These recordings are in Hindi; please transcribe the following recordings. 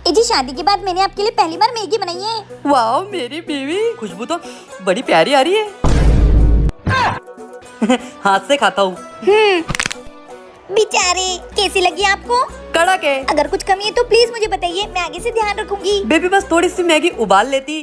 जी शादी के बाद मैंने आपके लिए पहली बार मैगी बनाई है। वाह मेरी बीवी, खुशबू तो बड़ी प्यारी आ रही है। हाथ से खाता हूँ। बेचारे, कैसी लगी आपको? कड़क है। अगर कुछ कमी है तो प्लीज मुझे बताइए, मैं आगे से ध्यान रखूंगी। बेबी बस थोड़ी सी मैगी उबाल लेती।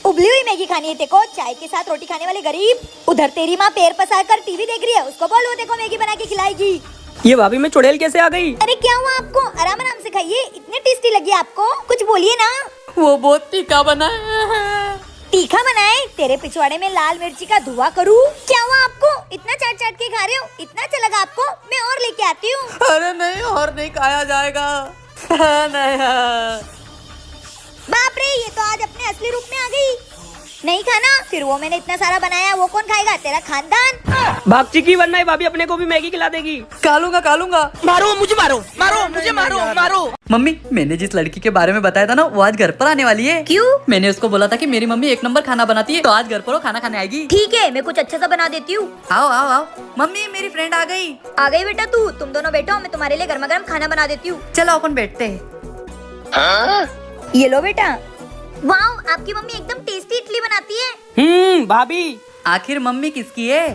उबली हुई मैगी खानी है तेको? चाय के साथ रोटी खाने वाले गरीब। उधर तेरी माँ पैर पसार कर टीवी देख रही है, उसको बोल वो देखो मैगी बना के खिलाएगी। ये भाभी में चुड़ैल कैसे आ गई? अरे क्या हुआ आपको? आराम आराम से खाइए, इतने टेस्टी लगी आपको, कुछ बोलिए ना। वो बहुत तीखा बना है। तीखा बनाए? तेरे पिछवाड़े में लाल मिर्ची का धुआं करूँ? क्या हुआ आपको? इतना चाट चाट के खा रहे हो, इतना अच्छा लगा आपको? मैं और लेके आती हूँ। अरे नहीं, और नहीं खाया जाएगा। नहीं। बाप रे, ये तो आज अपने असली रूप में आ गई। नहीं खाना? फिर वो मैंने इतना सारा बनाया, वो कौन खाएगा? तेरा खानदान। भाग चिकी, वरना ये भाभी अपने को भी मैगी खिला देगी। कालूंगा। मारो मुझे, मुझे मारो। मम्मी, मैंने जिस लड़की के बारे में बताया था ना, वो आज घर पर आने वाली है। क्यों? मैंने उसको बोला था कि मेरी मम्मी एक नंबर खाना बनाती है, तो आज घर पर वो खाना खाने आएगी। ठीक है, मैं कुछ अच्छा सा बना देती हूँ। आओ। मम्मी, मेरी फ्रेंड आ गई। आ गई बेटा तू? तुम दोनों बैठो, मैं तुम्हारे लिए गर्मा गर्म खाना बना देती हूँ। चलो अपन बैठते हैं। ये लो बेटा। वाह, आपकी मम्मी एकदम टेस्टी इडली बनाती है। भाभी। आखिर मम्मी किसकी है?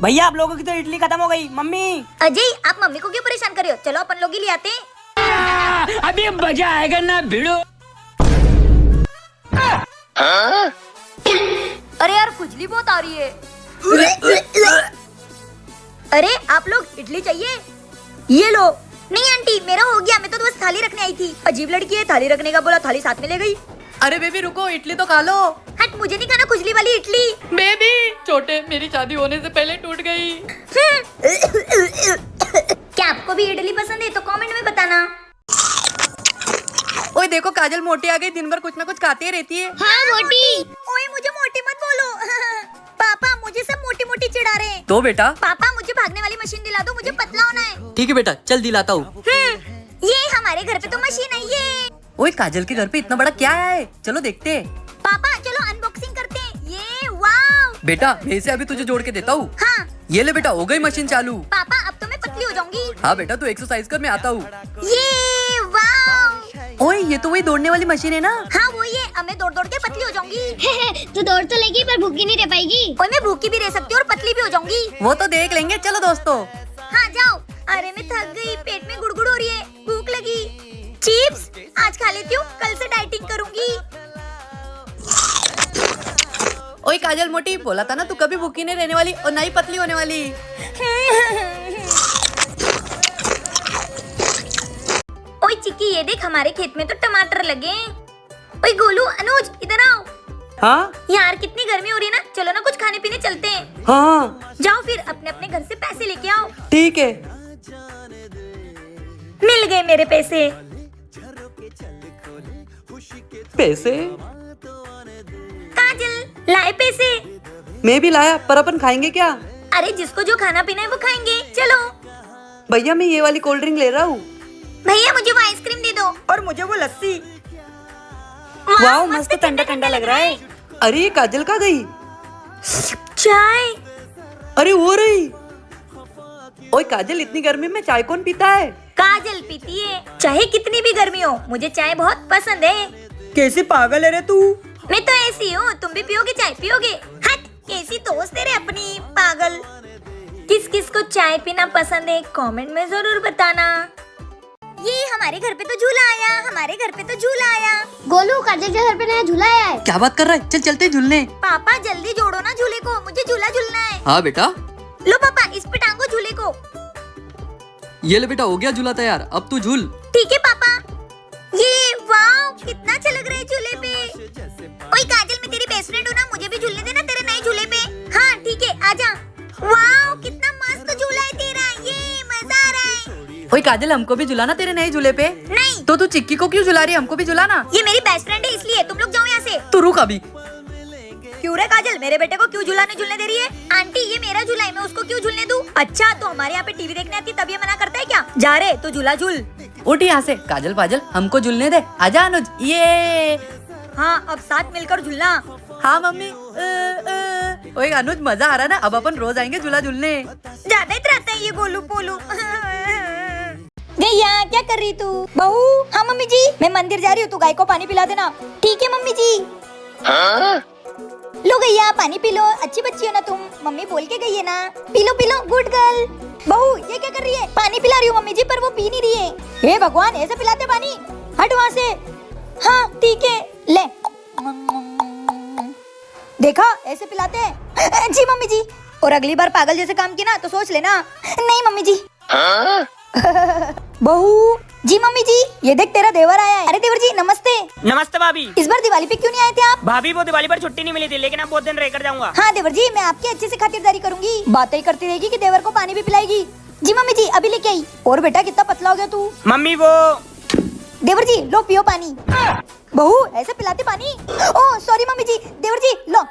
भैया, आप लोगों की तो इडली खत्म हो गई। मम्मी। अजय, आप मम्मी को क्यों परेशान कर रहे हो? चलो अपन लोग ही ले आते हैं। अभी मजा आएगा ना भिड़ो। अरे यार, खुजली बहुत आ रही है। अरे आप लोग इडली चाहिए? ये लो। नहीं आंटी, मेरा हो गया, मैं तो बस थाली रखने आई थी। अजीब लड़की है, थाली रखने का बोला, थाली साथ में ले गई। अरे बेबी रुको, इडली तो खा लो। हट, मुझे नहीं खाना खुजली वाली इडली। बेबी छोटे, मेरी शादी होने से पहले टूट गई। क्या आपको भी इडली पसंद है? तो कमेंट में बताना। ओए देखो, काजल मोटी आ गई, दिन भर कुछ ना कुछ खाती रहती है। हाँ मोटी। ओए मुझे मोटी मत बोलो। पापा, मुझे सब मोटी मोटी चिढ़ा रहे हैं। तो बेटा? पापा, मुझे भागने वाली मशीन दिला दो, मुझे पतला होना है। ठीक है बेटा, चल दिलाता हूँ। ये हमारे घर पे तो मशीन है ये। ओए काजल के घर पे इतना बड़ा क्या है? चलो देखते हैं। पापा चलो अनबॉक्सिंग करते हैं। ये वाव। बेटा मैं इसे अभी तुझे जोड़ के देता हूँ। हाँ। ये ले बेटा, हो गई मशीन चालू। पापा, अब तो मैं पतली हो जाऊंगी। हाँ बेटा, तू एक्सरसाइज कर, मैं आता हूँ। ये वाव। ओए ये तो वही दौड़ने वाली मशीन है ना? हाँ वो ये, अब मैं दौड़ दौड़ के पतली हो जाऊंगी। तू दौड़ तो लेगी पर भूखी नहीं रह पाएगी। और मैं भूखी भी रह सकती हूँ और पतली भी हो जाऊंगी। वो तो देख लेंगे, चलो दोस्तों। हाँ जाओ। अरे मैं थक गई, पेट में गुड़गुड़ हो रही है, भूख लगी। चिप्स आज खा लेती हूँ, कल से डाइटिंग करूंगी। ओए काजल मोटी, बोला था ना तू कभी भूखी नहीं रहने वाली और ना ही पतली होने वाली। ओए चिक्की, ये देख, हमारे खेत में तो टमाटर लगे हैं। ओए गोलू, अनुज, इधर आओ। हाँ यार कितनी गर्मी हो रही है ना, चलो ना कुछ खाने पीने चलते हैं। हाँ जाओ फिर, अपने अपने घर से पैसे लेके आओ। ठीक है। मिल गए मेरे पैसे। पैसे? काजल, लाए पैसे? मैं भी लाया, पर अपन खाएंगे क्या? अरे जिसको जो खाना पीना है वो खाएंगे, चलो। भैया मैं ये वाली कोल्ड ड्रिंक ले रहा हूँ। भैया मुझे वो आइसक्रीम दे दो। और मुझे वो लस्सी। वाह मस्त ठंडा ठंडा लग रहा है। अरे ये काजल कहाँ गई? चाय। अरे वो रही। ओए काजल, इतनी गर्मी में चाय कौन पीता है? काजल पीती है, चाहे कितनी भी गर्मी हो, मुझे चाय बहुत पसंद है। कैसे पागल है रे तू? मैं तो ऐसी हूँ, तुम भी पियोगे चाय? पियोगे? हट, कैसी दोस्त है रे अपनी, पागल। किस किस को चाय पीना पसंद है कमेंट में जरूर बताना। ये हमारे घर पे तो झूला आया, हमारे घर पे तो झूला आया। गोलू, काजल के घर पे नया झूला आया है। क्या बात कर रहा है? चल चलते झूलने। पापा जल्दी जोड़ो ना झूले को, मुझे झूला झूलना है। हाँ बेटा। लो पापा, इस पे टांगो झूले को। ये ले बेटा, हो गया झूला तैयार, अब तू झूल। ठीक है पापा। ये वाव, कितना अच्छा लग रहा है झूले पे। ओए काजल, मैं तेरी बेस्ट फ्रेंड हूँ ना, मुझे भी झूलने देना तेरे नए झूले पे। हाँ ठीक है, आजा। वाव, कितना मस्त झूला है तेरा, ये मजा आ रहा है। ओए काजल, हमको भी झुलाना तेरे नए झूले पे। नहीं। तो तू चिक्की को क्यों झुला रही है? हमको भी झुलाना। ये मेरी बेस्ट फ्रेंड है इसलिए, तुम लोग जाओ यहाँ से। तू रुक अभी। क्यों रे काजल, मेरे बेटे को क्यों झूलाने दे रही है? आंटी ये मेरा झूला है, मैं उसको क्यों झूलने दूं? अच्छा, तो हमारे यहाँ पे टीवी देखने आती तब ये मना करता है क्या? जा रे, तू झूला झूल। उठ यहाँ से। काजल पाजल, हमको झूलने दे। आजा अनुज। ये हाँ, अब साथ मिलकर झूलना। हाँ मम्मी। ओए अनुज, मजा आ रहा ना? अब अपन रोज आएंगे झूला झूलने। ज्यादा इतराता है ये गोलू पोलू। गैया, क्या कर रही तू? बहू। हाँ मम्मी जी। मैं मंदिर जा रही हूँ, तू गाय को पानी पिला देना। ठीक है मम्मी जी। लो गैया पानी पी लो, अच्छी बच्ची हो ना तुम, मम्मी बोल के गई है ना। P low good girl. बहू ये क्या कर रही है? पानी पिला रही हूँ मम्मी जी, पर वो पी नहीं रही है। हे भगवान, ऐसे पिलाते पानी? हट वहाँ से। हाँ ठीक है, ले देखा ऐसे पिलाते हैं। जी मम्मी जी। और अगली बार पागल जैसे काम किया ना तो सोच लेना। नहीं मम्मी जी। बहू। जी मम्मी जी, ये देख तेरा देवर आया है। अरे देवर जी नमस्ते। नमस्ते भाभी। इस बार दिवाली पे क्यों नहीं आए थे आप? भाभी वो दिवाली पर छुट्टी नहीं मिली थी, लेकिन अब बहुत दिन रह कर जाऊंगा। हाँ देवर जी, मैं आपकी अच्छे से खातिरदारी करूंगी। बातें ही करती रहेगी कि देवर को पानी भी पिलाएगी। जी मम्मी जी अभी लेके आई। और बेटा कितना पतला हो गया तू। मम्मी वो देवर जी लो पियो पानी। बहू ऐसे पिलाते पानी? ओह सॉरी मम्मी जी। देवर जी लो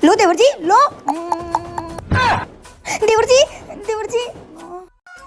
लो देवर जी लो। देवर जी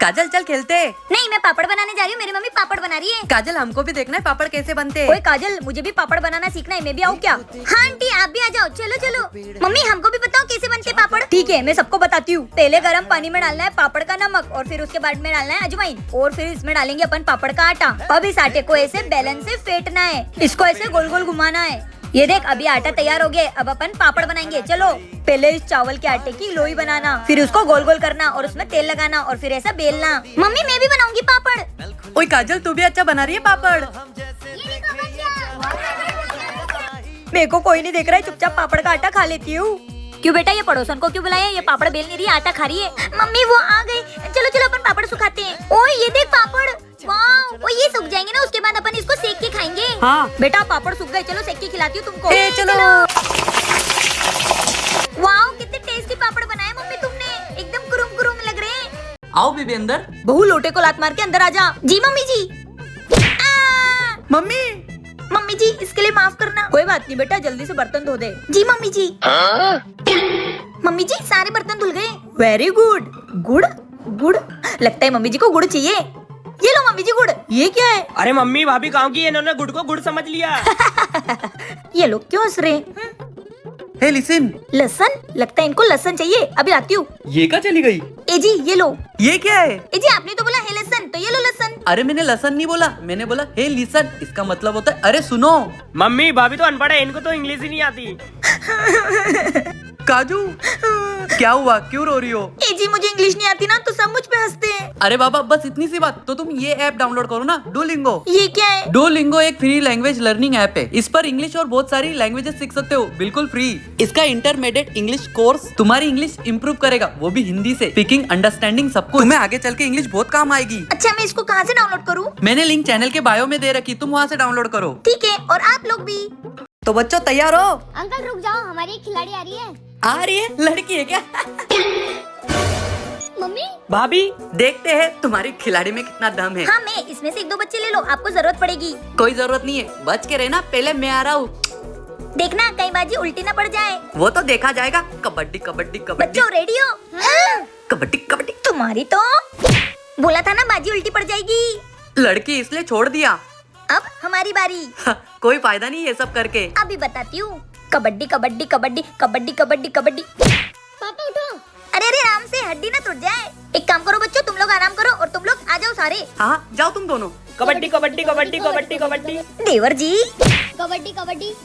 काजल चल खेलते। नहीं, मैं पापड़ बनाने जा रही हूँ, मेरी मम्मी पापड़ बना रही है। काजल हमको भी देखना है पापड़ कैसे बनते हैं। ओए काजल, मुझे भी पापड़ बनाना सीखना है, मैं भी आऊँ क्या? हाँ आंटी आप भी आ जाओ। चलो मम्मी हमको भी बताओ कैसे बनते पापड़। ठीक है मैं सबको बताती हूँ। पहले गर्म पानी में डालना है पापड़ का नमक, और फिर उसके बाद में डालना है अजवाइन, और फिर इसमें डालेंगे अपन पापड़ का आटा। अब इस आटे को ऐसे बेलन से फेंटना है, इसको ऐसे गोल गोल घुमाना है। ये देख अभी आटा तैयार हो गया, अब अपन पापड़ बनाएंगे। चलो पहले इस चावल के आटे की लोई बनाना, फिर उसको गोल गोल करना और उसमें तेल लगाना, और फिर ऐसा बेलना। मम्मी मैं भी बनाऊंगी पापड़। ओए काजल तू भी अच्छा बना रही है पापड़। मेरे को कोई नहीं देख रहा है, चुपचाप पापड़ का आटा खा लेती हूँ। क्यों बेटा, ये पड़ोसन को क्यों बुलाया? ये पापड़ बेल नहीं रही, आटा खा रही है। मम्मी वो आ गई। चलो अपन पापड़ सुखाते हैं। ओए ये देख पापड़, वाह, वो ये सूख जाएंगे ना, उसके बाद अपन इसको सेक के खाएंगे। हाँ बेटा पापड़ सूख गए, चलो सेक के खिलाती हूँ तुमको। चलो। वाह कितने टेस्टी पापड़ बनाए मम्मी तुमने, एकदम कुरुम कुरुम लग रहे हैं। आओ बेबी अंदर। बहू लोटे को लात मार के अंदर आ जा। जी मम्मी जी। मम्मी जी इसके लिए माफ करना। कोई बात नहीं बेटा, जल्दी से बर्तन धो दे। जी मम्मी जी। मम्मी जी सारे बर्तन धुल गए। Very good. गुड़ लगता है मम्मी जी को गुड़ चाहिए। ये लो मम्मी जी गुड़। ये क्या है? अरे मम्मी भाभी गाँव की, इन्होंने गुड़ को गुड़ समझ लिया। ये लोग क्यों हंस रहे? हे लिसन। लहसन? लगता है इनको लहसन चाहिए, अभी लाती हूँ। ये क्या चली गई? ए जी ये लो। ये क्या है? ए जी आपने तो बोला है लहसन, तो ये लो लहसन। अरे मैंने लसन नहीं बोला, मैंने बोला हे लिसन। इसका मतलब होता है अरे सुनो। मम्मी भाभी तो अनपढ़ है, इनको तो इंग्लिश ही नहीं आती। काजू क्या हुआ, क्यों रो रही हो? ए जी मुझे इंग्लिश नहीं आती ना, तो सब मुझ पे हंसते हैं। अरे बाबा बस इतनी सी बात, तो तुम ये ऐप डाउनलोड करो ना, डुओलिंगो। ये क्या है? डुओलिंगो एक फ्री लैंग्वेज लर्निंग ऐप है। इस पर इंग्लिश और बहुत सारी लैंग्वेजेस सीख सकते हो बिल्कुल फ्री। इसका इंटरमीडिएट इंग्लिश कोर्स तुम्हारी इंग्लिश इंप्रूव करेगा, वो भी हिंदी से। स्पीकिंग, अंडरस्टैंडिंग सब कुछ। तुम्हें आगे चल के इंग्लिश बहुत काम आएगी। अच्छा मैं इसको कहाँ से डाउनलोड करूँ? मैंने लिंक चैनल के बायो में दे रखी, तुम वहाँ से डाउनलोड करो। ठीक है, और आप लोग भी। तो बच्चों तैयार हो? अंकल रुक जाओ, हमारी एक खिलाड़ी आ रही है। आ रही है? लड़की है क्या? मम्मी भाभी देखते हैं तुम्हारी खिलाड़ी में कितना दम है। हाँ मैं इसमें से 1-2 बच्चे ले लो, आपको जरूरत पड़ेगी। कोई जरूरत नहीं है, बच के रहना, पहले मैं आ रहा हूँ। देखना कई बाजी उल्टी ना पड़ जाए। वो तो देखा जाएगा। कबड्डी कबड्डी कबड्डी। बच्चों रेडी हो? कबड्डी कबड्डी। तुम्हारी तो बोला था ना बाजी उल्टी पड़ जाएगी। लड़की इसलिए छोड़ दिया। अब हमारी बारी। कोई फायदा नहीं ये सब करके। अभी बताती हूँ। कबड्डी कबड्डी कबड्डी कबड्डी कबड्डी कबड्डी। पापा उठो। अरे राम से हड्डी ना टूट जाए। एक काम करो बच्चों, तुम लोग आराम करो और तुम लोग आ जाओ सारे। हाँ जाओ तुम दोनों। कबड्डी कबड्डी कबड्डी कबड्डी कबड्डी। देवर जी कबड्डी कबड्डी।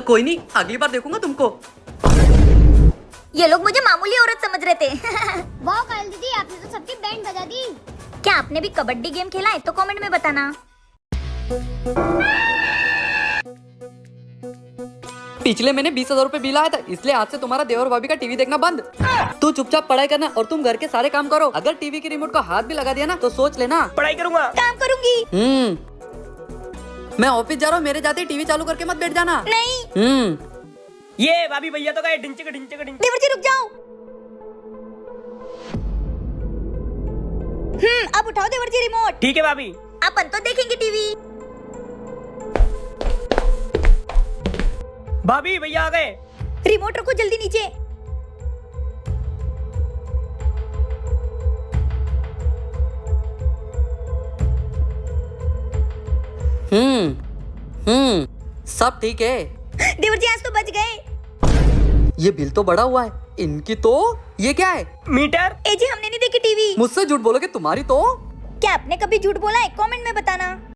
कोई नहीं, अगली बार देखूंगा तुमको। ये लोग मुझे मामूली औरत समझ रहे थे। वाह काजल दीदी, आपने तो सबकी बैंड बजा दी। क्या आपने भी कबड्डी गेम खेला है? तो कमेंट में बताना। पिछले महीने 20,000 रुपए बिल आया था, इसलिए आज से तुम्हारा देवर भाभी का टीवी देखना बंद। तू चुपचाप पढ़ाई करना और तुम घर के सारे काम करो। अगर टीवी के रिमोट को हाथ भी लगा दिया ना तो सोच लेना। पढ़ाई करूंगा। काम करूंगी। मैं ऑफिस जा रहा हूँ, मेरे जाते ही टीवी चालू करके मत बैठ जाना। नहीं। ये भाभी भैया तो गए ढिंचक ढिंचक ढिंचक। देवर जी रुक जाओ। अब उठाओ देवर जी रिमोट। ठीक है भाभी। अपन तो देखेंगे टीवी। भाभी भैया आ गए। रिमोट रखो जल्दी नीचे। सब ठीक है। देवर जी आज तो बच गए। ये बिल तो बड़ा हुआ है, इनकी तो ये क्या है? मीटर। ए जी हमने नहीं देखी टीवी। मुझसे झूठ बोलोगे तुम्हारी तो। क्या आपने कभी झूठ बोला है? कमेंट में बताना।